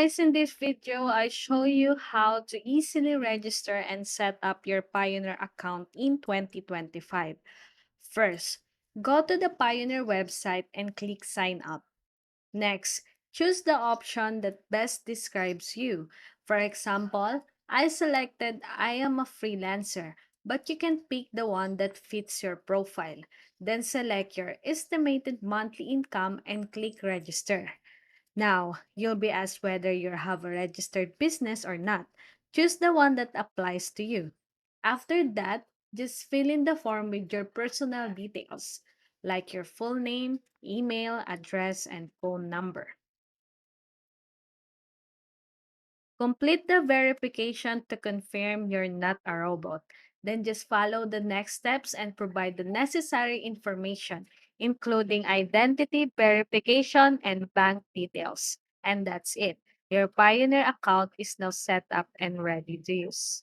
guys, in this video, I show you how to easily register and set up your Pioneer account in 2025. First, go to the Pioneer website and click Sign Up. Next, choose the option that best describes you. For example, I selected I am a freelancer, but you can pick the one that fits your profile. Then select your estimated monthly income and click Register. Now, you'll be asked whether you have a registered business or not. Choose the one that applies to you. After that, just fill in the form with your personal details, like your full name, email, address, and phone number. Complete the verification to confirm you're not a robot. Then just follow the next steps and provide the necessary information, including identity verification and bank details. And that's it. Your Pioneer account is now set up and ready to use.